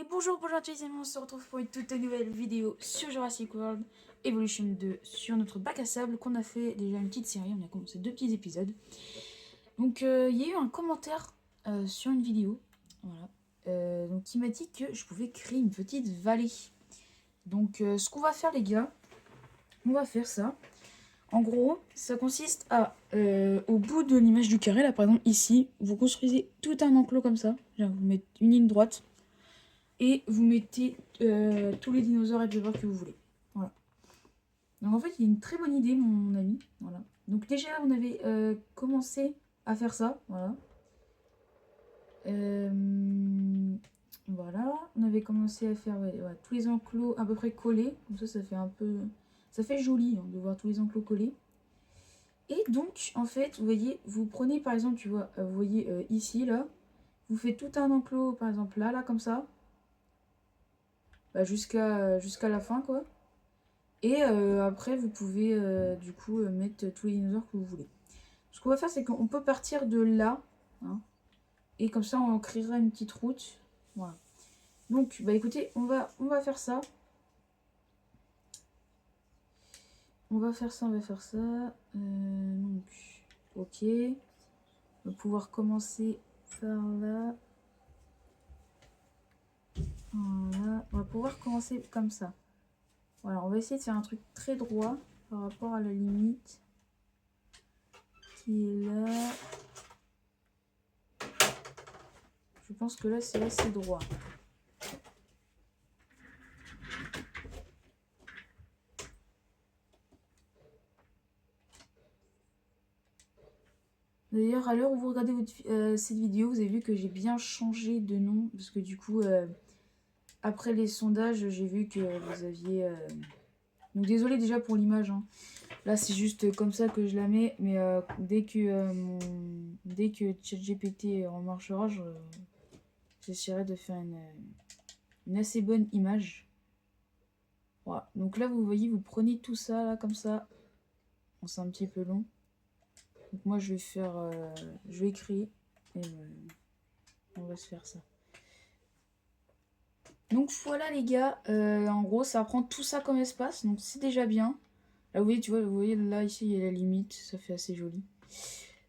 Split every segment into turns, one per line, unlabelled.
Et bonjour à tous les amis, on se retrouve pour une toute nouvelle vidéo sur Jurassic World Evolution 2 sur notre bac à sable qu'on a fait déjà une petite série, on a commencé 2 petits épisodes. Donc il y a eu un commentaire sur une vidéo, voilà, donc, qui m'a dit que je pouvais créer une petite vallée. Donc ce qu'on va faire les gars, on va faire ça. En gros, ça consiste à, au bout de l'image du carré, là par exemple ici, vous construisez tout un enclos comme ça, vous mettez une ligne droite. Et vous mettez tous les dinosaures herbivores que vous voulez. Voilà. Donc en fait, il y a une très bonne idée, mon ami. Voilà. Donc déjà, on avait commencé à faire ça. Voilà. Voilà. On avait commencé à faire tous les enclos à peu près collés. Comme ça fait un peu... Ça fait joli de voir tous les enclos collés. Et donc, en fait, vous voyez, vous prenez par exemple, tu vois, vous voyez ici, là, vous faites tout un enclos, par exemple là, comme ça. Bah, jusqu'à la fin, quoi. Et après, vous pouvez du coup mettre tous les dinosaures que vous voulez. Ce qu'on va faire, c'est qu'on peut partir de là. Hein, et comme ça, on créera une petite route. Voilà. Donc, bah écoutez, on va faire ça. On va faire ça. Donc, ok. On va pouvoir commencer par là. Voilà. On va pouvoir commencer comme ça. Voilà, on va essayer de faire un truc très droit par rapport à la limite qui est là. Je pense que là, c'est assez droit. D'ailleurs, à l'heure où vous regardez cette vidéo, vous avez vu que j'ai bien changé de nom. Parce que du coup, après les sondages, j'ai vu que vous aviez... Donc désolé déjà pour l'image. Hein. Là, c'est juste comme ça que je la mets. Mais dès que ChatGPT remarchera, j'essaierai de faire une assez bonne image. Voilà. Donc là, vous voyez, vous prenez tout ça, là, comme ça. Bon, c'est un petit peu long. Donc moi, je vais faire... je vais créer. Et on va se faire ça. Donc voilà les gars, en gros ça prend tout ça comme espace, donc c'est déjà bien. Là vous voyez, vous voyez là ici il y a la limite, ça fait assez joli.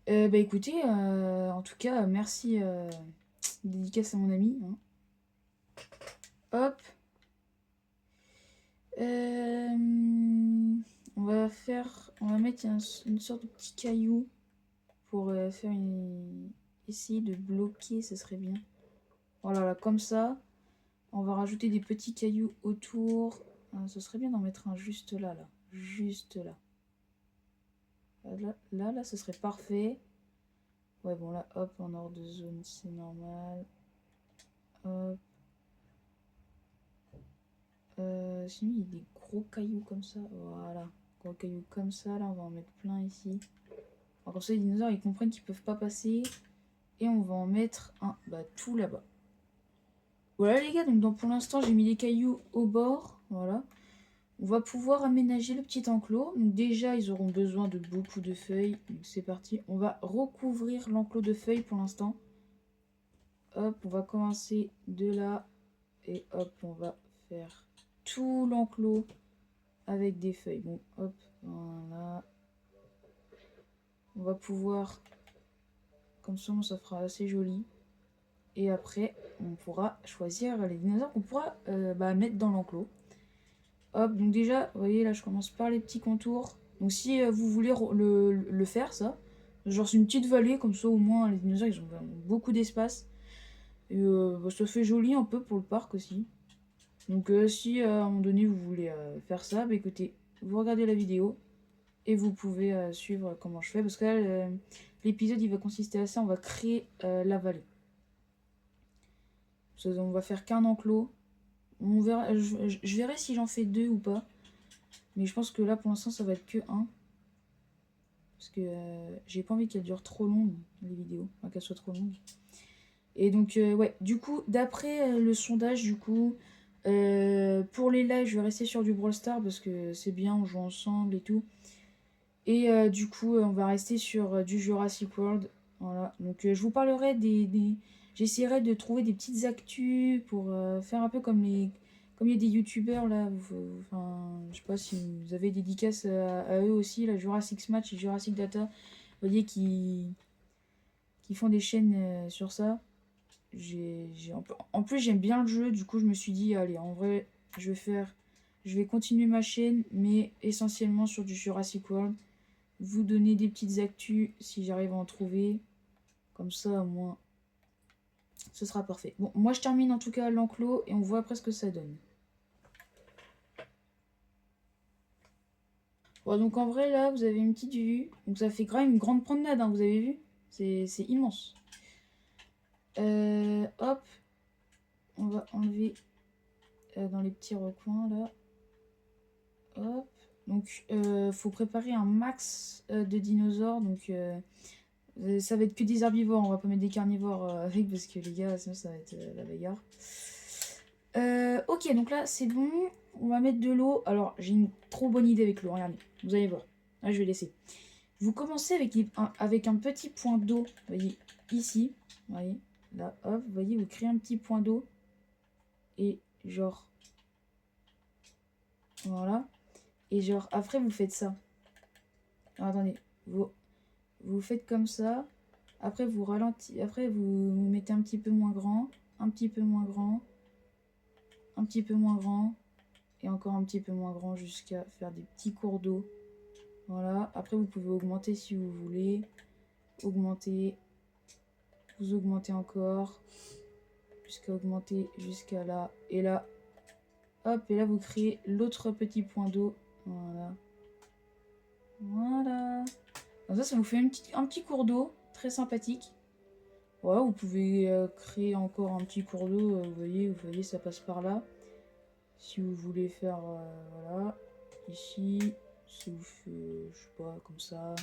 Bah écoutez, en tout cas merci, dédicace à mon ami. Hein. Hop. On va mettre une sorte de petit caillou pour essayer de bloquer, ça serait bien. Voilà, là, comme ça. On va rajouter des petits cailloux autour. Ce serait bien d'en mettre un juste là. Juste là. Là, ce serait parfait. Ouais, bon, là, hop, en hors de zone, c'est normal. Hop. Sinon, il y a des gros cailloux comme ça. Voilà. Gros cailloux comme ça. Là, on va en mettre plein ici. Alors, comme ça, les dinosaures, ils comprennent qu'ils peuvent pas passer. Et on va en mettre un tout là-bas. Voilà, les gars. Donc, pour l'instant, j'ai mis des cailloux au bord. Voilà. On va pouvoir aménager le petit enclos. Donc déjà, ils auront besoin de beaucoup de feuilles. Donc c'est parti. On va recouvrir l'enclos de feuilles pour l'instant. Hop, on va commencer de là. Et hop, on va faire tout l'enclos avec des feuilles. Bon, hop, voilà. On va pouvoir... Comme ça fera assez joli. Et après, on pourra choisir les dinosaures qu'on pourra mettre dans l'enclos. Hop, donc déjà, vous voyez, là, je commence par les petits contours. Donc si vous voulez le faire, ça, genre c'est une petite vallée, comme ça, au moins, les dinosaures, ils ont beaucoup d'espace. Et ça fait joli un peu pour le parc aussi. Donc si à un moment donné, vous voulez faire ça, bah écoutez, vous regardez la vidéo et vous pouvez suivre comment je fais. Parce que là, l'épisode, il va consister à ça, on va créer la vallée. On va faire qu'un enclos. On verra, je verrai si j'en fais 2 ou pas. Mais je pense que là, pour l'instant, ça va être que 1. Parce que j'ai pas envie qu'elle dure trop longue, les vidéos. Enfin, qu'elle soit trop longue. Et donc, ouais, du coup, d'après le sondage, du coup, pour les lives, je vais rester sur du Brawl Stars parce que c'est bien, on joue ensemble et tout. Et du coup, on va rester sur du Jurassic World. Voilà. Donc, je vous parlerai j'essaierai de trouver des petites actus pour faire un peu comme les... Comme il y a des youtubeurs là, enfin, je sais pas si vous avez des dédicaces à eux aussi, la Jurassic Match et Jurassic Data, vous voyez, qui font des chaînes sur ça. En plus, j'aime bien le jeu, du coup, je me suis dit, allez, en vrai, je vais continuer ma chaîne, mais essentiellement sur du Jurassic World. Vous donner des petites actus si j'arrive à en trouver. Comme ça, au moins, ce sera parfait. Bon, moi, je termine en tout cas l'enclos et on voit après ce que ça donne. Bon, donc en vrai, là, vous avez une petite vue. Donc ça fait quand même une grande promenade, hein, vous avez vu? C'est immense. Hop, on va enlever dans les petits recoins, là. Hop. Donc, faut préparer un max de dinosaures. Donc, ça va être que des herbivores. On va pas mettre des carnivores avec parce que les gars, sinon ça va être la bagarre. Ok, donc là, c'est bon. On va mettre de l'eau. Alors, j'ai une trop bonne idée avec l'eau. Regardez, vous allez voir. Là, je vais laisser. Vous commencez avec un petit point d'eau. Vous voyez, ici. Vous voyez, là, hop. Vous voyez, vous créez un petit point d'eau. Et genre... Voilà. Et genre, après, vous faites ça. Alors, attendez. Vous faites comme ça. Après, vous ralentissez. Après, vous mettez un petit peu moins grand. Un petit peu moins grand. Un petit peu moins grand. Et encore un petit peu moins grand jusqu'à faire des petits cours d'eau. Voilà. Après, vous pouvez augmenter si vous voulez. Augmenter. Vous augmentez encore. Jusqu'à augmenter jusqu'à là. Et là. Hop. Et là, vous créez l'autre petit point d'eau. Voilà. Voilà. Comme ça vous fait un petit cours d'eau. Très sympathique. Ouais, vous pouvez créer encore un petit cours d'eau. Vous voyez, ça passe par là. Si vous voulez faire, voilà, ici, si vous faites, je sais pas, comme ça,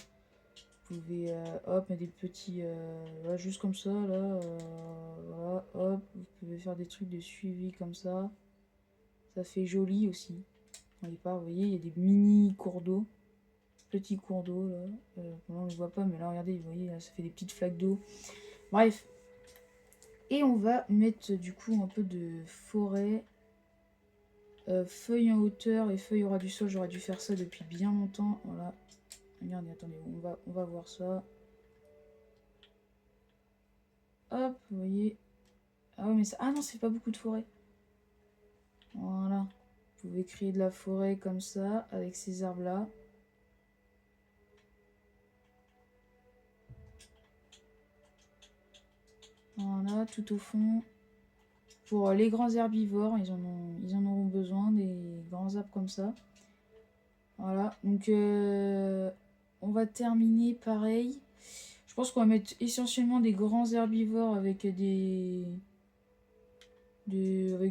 vous pouvez, hop, mettre des petits, voilà, juste comme ça, là, voilà, hop, vous pouvez faire des trucs de suivi comme ça. Ça fait joli aussi. Vous voyez, il y a des mini cours d'eau, petits cours d'eau, là. Là, on ne voit pas, mais là, regardez, vous voyez, là, ça fait des petites flaques d'eau. Bref. Et on va mettre, du coup, un peu de forêt. Feuilles en hauteur et feuilles au ras du sol, j'aurais dû faire ça depuis bien longtemps. Voilà. Regardez, attendez, on va voir ça. Hop, vous voyez. Ah ouais, mais ça... Ah non, c'est pas beaucoup de forêt. Voilà. Vous pouvez créer de la forêt comme ça, avec ces arbres-là. Voilà, tout au fond. Pour les grands herbivores, ils en auront besoin, des grands arbres comme ça. Voilà, donc on va terminer pareil. Je pense qu'on va mettre essentiellement des grands herbivores avec avec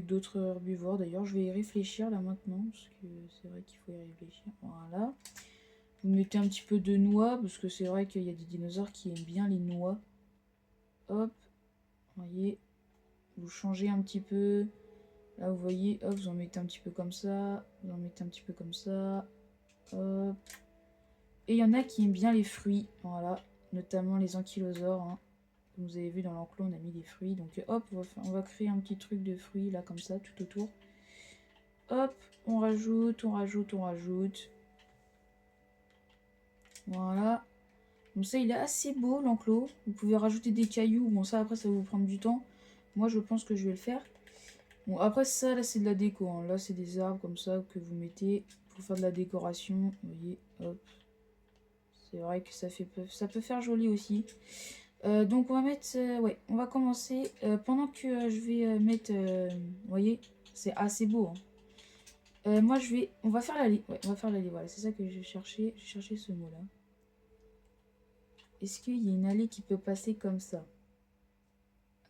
d'autres herbivores. D'ailleurs, je vais y réfléchir là maintenant, parce que c'est vrai qu'il faut y réfléchir. Voilà. Vous mettez un petit peu de noix, parce que c'est vrai qu'il y a des dinosaures qui aiment bien les noix. Hop, vous voyez, vous changez un petit peu. Là, vous voyez, hop, vous en mettez un petit peu comme ça. Vous en mettez un petit peu comme ça. Hop. Et il y en a qui aiment bien les fruits, voilà, notamment les ankylosaures. Hein. Comme vous avez vu dans l'enclos, on a mis des fruits. Donc hop, on va créer un petit truc de fruits là, comme ça, tout autour. Hop, on rajoute, on rajoute, on rajoute. Voilà. Donc ça, il est assez beau l'enclos. Vous pouvez rajouter des cailloux. Bon, ça après, ça va vous prendre du temps. Moi, je pense que je vais le faire. Bon, après ça, là, c'est de la déco. Hein. Là, c'est des arbres comme ça que vous mettez pour faire de la décoration. Vous voyez, hop. C'est vrai que ça peut faire joli aussi. Donc on va mettre, ouais, on va commencer pendant que je vais mettre, vous voyez, c'est assez beau. Hein. Moi on va faire l'allée, ouais, on va faire l'allée, voilà, c'est ça que je cherchais ce mot-là. Est-ce qu'il y a une allée qui peut passer comme ça?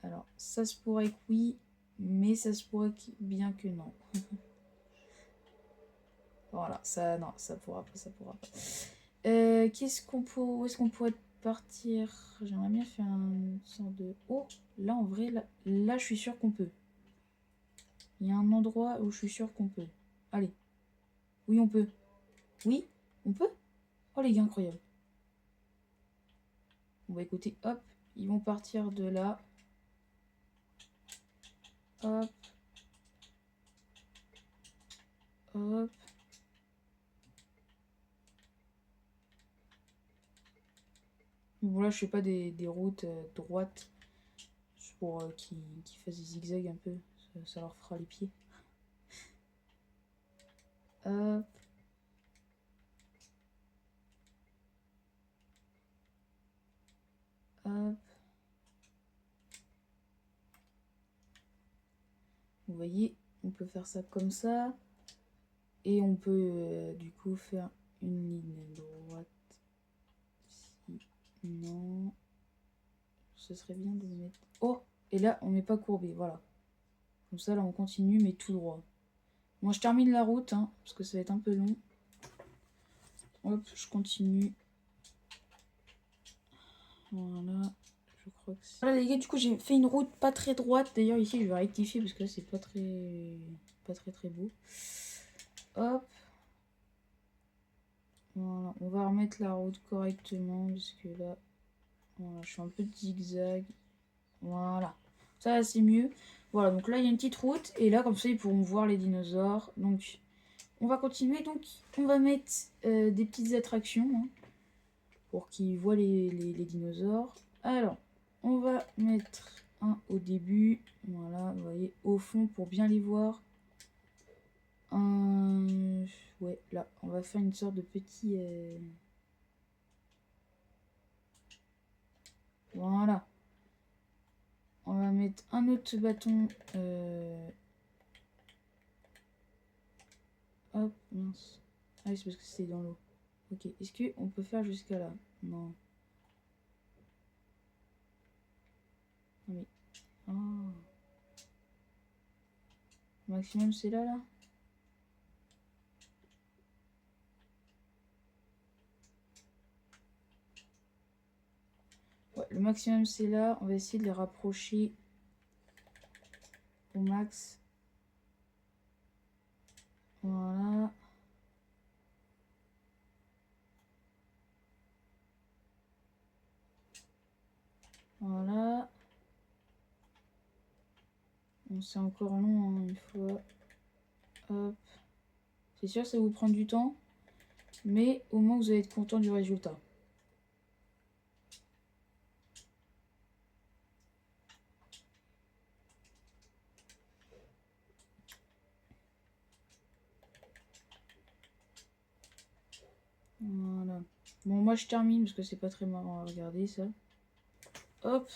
Alors, ça se pourrait que oui, mais ça se pourrait bien que non. Voilà, ça, non, ça pourra pas, ça pourra pas. Où est-ce qu'on pourrait partir? J'aimerais bien faire une sorte de... Oh, là en vrai, là je suis sûre qu'on peut. Il y a un endroit où je suis sûre qu'on peut. Allez. Oui, on peut. Oui, on peut. Oh les gars, incroyable. On va écouter, hop, ils vont partir de là. Hop. Hop. Bon là je fais pas des routes droites pour qu'ils fassent des zigzags un peu, ça leur fera les pieds. Hop. Hop. Vous voyez, on peut faire ça comme ça. Et on peut du coup faire une ligne droite. Non. Ce serait bien de mettre... Oh! Et là, on met pas courbé, voilà. Comme ça, là, on continue, mais tout droit. Moi, je termine la route, hein, parce que ça va être un peu long. Hop, je continue. Voilà. Je crois que c'est... Voilà, les gars, du coup, j'ai fait une route pas très droite. D'ailleurs, ici, je vais rectifier, parce que là, c'est pas très beau. Hop. Voilà, on va remettre la route correctement, parce que là... Voilà, je fais un peu de zigzag. Voilà. Ça, c'est mieux. Voilà, donc là, il y a une petite route. Et là, comme ça, ils pourront voir les dinosaures. Donc, on va continuer. Donc, on va mettre des petites attractions hein, pour qu'ils voient les dinosaures. Alors, on va mettre un au début. Voilà, vous voyez, au fond pour bien les voir. Ouais, là, on va faire une sorte de petit... Voilà. On va mettre un autre bâton. Hop, mince. Ah oui, c'est parce que c'était dans l'eau. Ok, est-ce qu'on peut faire jusqu'à là? Non. Non mais... Oh. Le maximum c'est là, là? Ouais, le maximum c'est là. On va essayer de les rapprocher au max. Voilà. Voilà. Bon, c'est encore long, hein, une fois. Hop. C'est sûr, ça va vous prendre du temps. Mais au moins, vous allez être content du résultat. Voilà. Bon, moi, je termine parce que c'est pas très marrant à regarder, ça. Hop.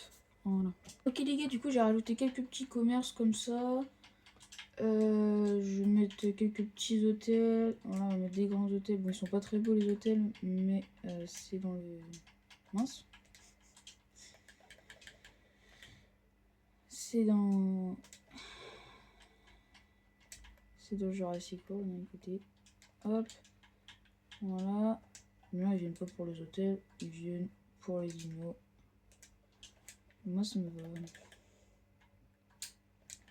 Voilà. Ok, les gars, du coup, j'ai rajouté quelques petits commerces comme ça. Je vais mettre quelques petits hôtels. Voilà, on va mettre des grands hôtels. Bon, ils sont pas très beaux les hôtels, mais c'est dans le... Mince. C'est dans... C'est dans Jurassic World, d'un côté. Hop. Voilà. Mais là, ils viennent pas pour les hôtels, ils viennent pour les dinos. Moi, ça me va.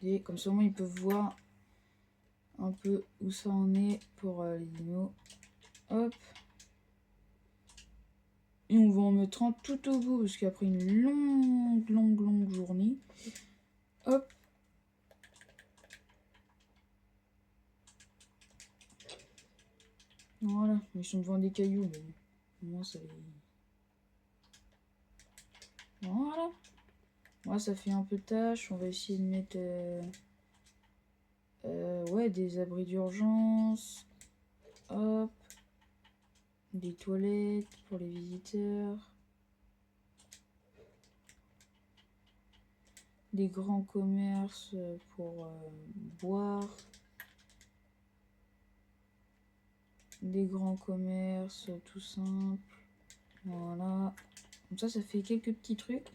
Et comme ça, au moins, ils peuvent voir un peu où ça en est pour les dinos. Hop. Et on va en mettre un tout au bout, parce qu'après une longue journée. Hop. Voilà. Ils sont devant des cailloux, mais moi, ça les... Voilà. Moi, ça fait un peu tâche. On va essayer de mettre... ouais, des abris d'urgence. Hop. Des toilettes pour les visiteurs. Des grands commerces pour boire. Des grands commerces tout simple. Voilà. Comme ça fait quelques petits trucs.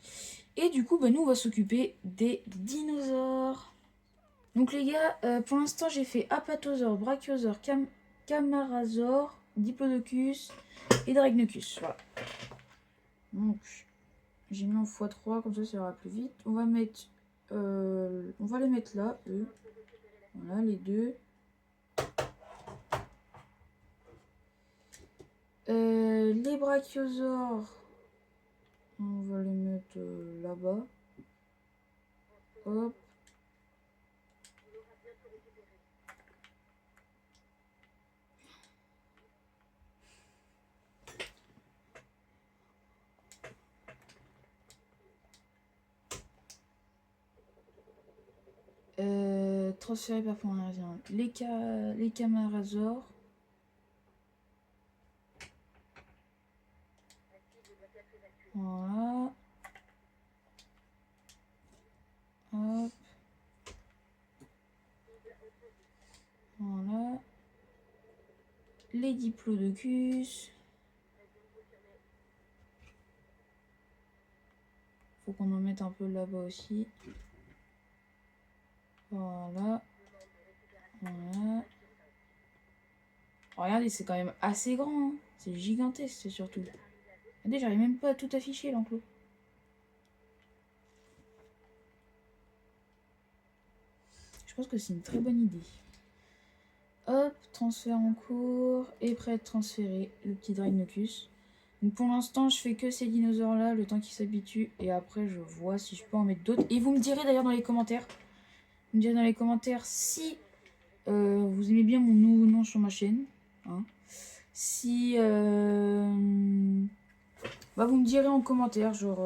Et du coup, bah, nous, on va s'occuper des dinosaures. Donc les gars, pour l'instant, j'ai fait Apatosaure, Brachiosaure, Camarasaure, Diplodocus et Dragnocus. Voilà. Donc, j'ai mis en x3, comme ça ira plus vite. On va mettre... on va les mettre là, eux. Voilà, les deux. Les brachiosaures, on va les mettre là-bas. Hop. Transférer par point aérien. Les Camarazors. Voilà. Hop. Voilà. Les Diplodocus. Faut qu'on en mette un peu là-bas aussi. Voilà. Voilà. Oh, regardez, c'est quand même assez grand. Hein. C'est gigantesque, c'est surtout. Regardez, j'arrive même pas à tout afficher l'enclos. Je pense que c'est une très bonne idée. Hop, transfert en cours. Et prêt à être transféré, le petit Dragnocus. Donc pour l'instant, je fais que ces dinosaures-là, le temps qu'ils s'habituent. Et après, je vois si je peux en mettre d'autres. Et vous me direz d'ailleurs dans les commentaires. Vous me direz dans les commentaires si vous aimez bien mon nouveau nom sur ma chaîne. Hein. Si... bah, vous me direz en commentaire, genre...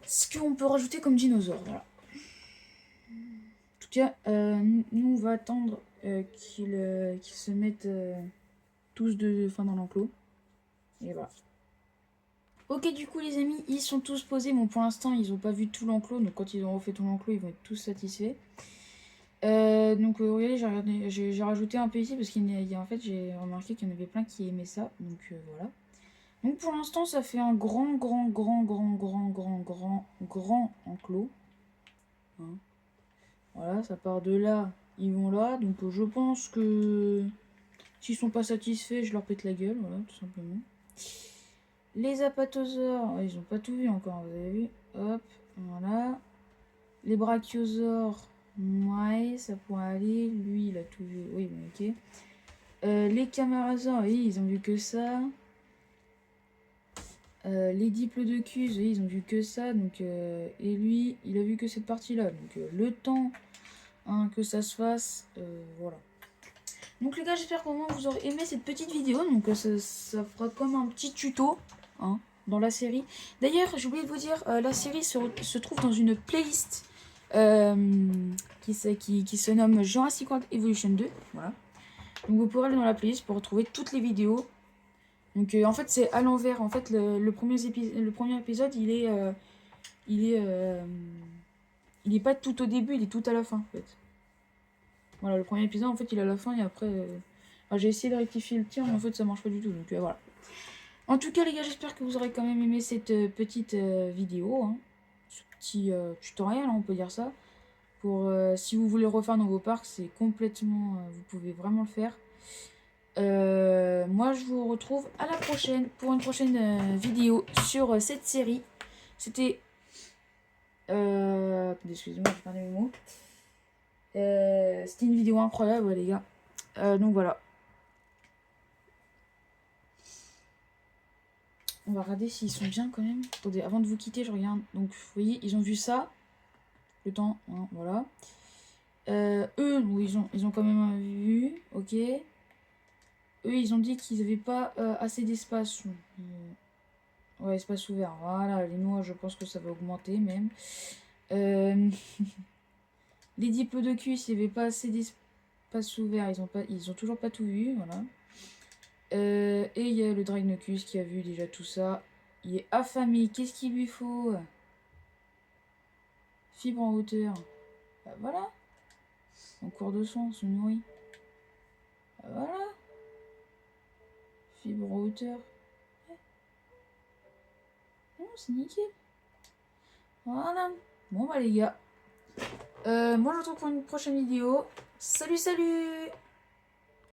ce qu'on peut rajouter comme dinosaure, voilà. En tout cas, nous, on va attendre qu'ils se mettent tous dans l'enclos. Et voilà. Ok, du coup, les amis, ils sont tous posés. Bon, pour l'instant, ils n'ont pas vu tout l'enclos. Donc, quand ils auront refait tout l'enclos, ils vont être tous satisfaits. Regardez, j'ai rajouté un peu ici parce en fait, j'ai remarqué qu'il y en avait plein qui aimaient ça. Donc, voilà. Donc, pour l'instant, ça fait un grand enclos. Hein. Voilà, ça part de là, ils vont là. Donc, je pense que s'ils sont pas satisfaits, je leur pète la gueule. Voilà, tout simplement. Les apatosaures, ils ont pas tout vu encore, vous avez vu. Hop, voilà. Les brachiosaures, ouais, ça pourrait aller. Lui, il a tout vu. Oui, bon, ok. Les camarasaures, oui, ils ont vu que ça. Les diplodocus, oui, ils ont vu que ça. Donc, et lui, il a vu que cette partie-là. Donc, le temps que ça se fasse, voilà. Donc, les gars, j'espère qu'au moins vous aurez aimé cette petite vidéo. Donc, ça fera comme un petit tuto. Hein, dans la série. D'ailleurs, j'ai oublié de vous dire, la série se trouve dans une playlist qui se nomme Jurassic World Evolution 2. Voilà. Donc vous pourrez aller dans la playlist pour retrouver toutes les vidéos. Donc en fait, c'est à l'envers. En fait, le premier épisode, il est pas tout au début, il est tout à la fin. En fait. Voilà, le premier épisode, en fait, il est à la fin et après... j'ai essayé de rectifier le tir, mais en fait, ça marche pas du tout. Donc voilà. En tout cas, les gars, j'espère que vous aurez quand même aimé cette petite vidéo. Hein. Ce petit tutoriel, hein, on peut dire ça. Pour si vous voulez refaire dans vos parcs, c'est complètement... vous pouvez vraiment le faire. Moi, je vous retrouve à la prochaine pour une prochaine vidéo sur cette série. C'était... excusez-moi, je perds mes mots. C'était une vidéo incroyable, les gars. Donc voilà. On va regarder s'ils sont bien quand même. Attendez, avant de vous quitter, je regarde. Donc, vous voyez, ils ont vu ça. Le temps, hein, voilà. Eux, bon, ils ont quand même vu. Ok. Eux, ils ont dit qu'ils n'avaient pas assez d'espace. Ouais, espace ouvert. Voilà, les noix, je pense que ça va augmenter même. Les diplodocus, il n'y avait pas assez d'espace ouvert. Ils ont toujours pas tout vu. Voilà. Et il y a le Dragnocus qui a vu déjà tout ça. Il est affamé. Qu'est-ce qu'il lui faut? Fibre en hauteur. Bah voilà. En cours de son, se nourrit. Bah voilà. Fibre en hauteur. Ouais. Non, c'est nickel. Voilà. Bon bah les gars. Moi je vous retrouve pour une prochaine vidéo. Salut, salut!